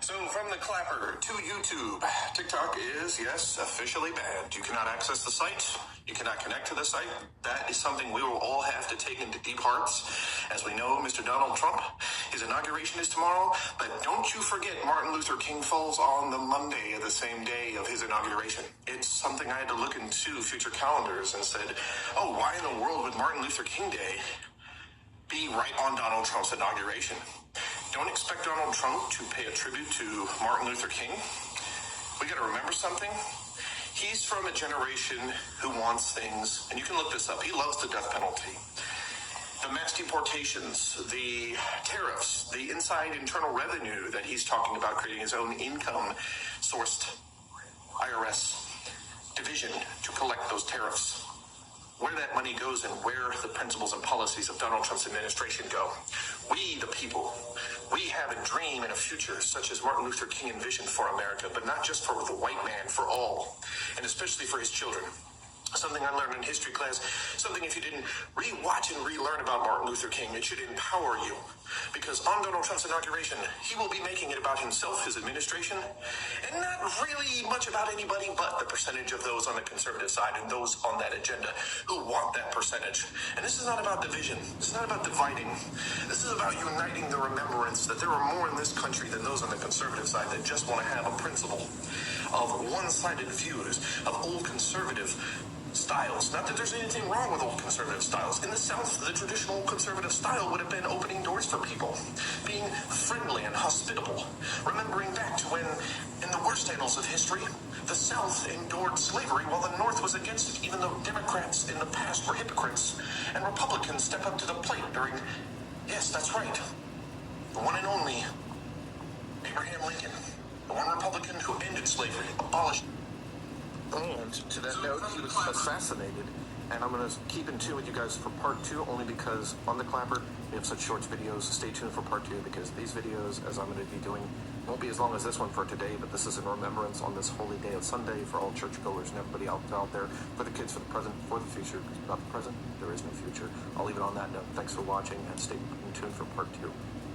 So from the clapper to YouTube, TikTok is, yes, officially banned. You cannot access the site. You cannot connect to the site. That is something we will all have to take into deep hearts. As we know, Mr. Donald Trump, his inauguration is tomorrow, but don't you forget Martin Luther King falls on the Monday of the same day of his inauguration. It's something I had to look into future calendars and said, oh, why in the world would Martin Luther King Day be right on Donald Trump's inauguration? Don't expect Donald Trump to pay a tribute to Martin Luther King. We got to remember something. He's from a generation who wants things, and you can look this up. He loves the death penalty. The mass deportations, the tariffs, the inside internal revenue that he's talking about, creating his own income-sourced IRS division to collect those tariffs. Where that money goes and where the principles and policies of Donald Trump's administration go. We, the people, we have a dream and a future such as Martin Luther King envisioned for America, but not just for the white man, for all, and especially for his children. Something I learned in history class, something if you didn't re-watch and relearn about Martin Luther King, it should empower you. Because on Donald Trump's inauguration, he will be making it about himself, his administration, and not really much about anybody but the percentage of those on the conservative side and those on that agenda who want that percentage. And this is not about division. This is not about dividing. This is about uniting the remembrance that there are more in this country than those on the conservative side that just want to have a principle of one-sided views, of old conservative styles. Not that there's anything wrong with old conservative styles. In the South, the traditional conservative style would have been opening doors for people, being friendly and hospitable. Remembering back to when, in the worst annals of history, the South endured slavery while the North was against it, even though Democrats in the past were hypocrites, and Republicans step up to the plate during, yes, that's right, the one and only Abraham Lincoln, the one Republican who ended slavery, abolished. And to that note, he was assassinated. And I'm going to keep in tune with you guys for part 2, only because on the clapper, we have such short videos. Stay tuned for part 2, because these videos, as I'm going to be doing, won't be as long as this one for today, but this is in remembrance on this holy day of Sunday for all churchgoers and everybody out there, for the kids, for the present, for the future, because without the present, there is no future. I'll leave it on that note. Thanks for watching, and stay tuned for part 2.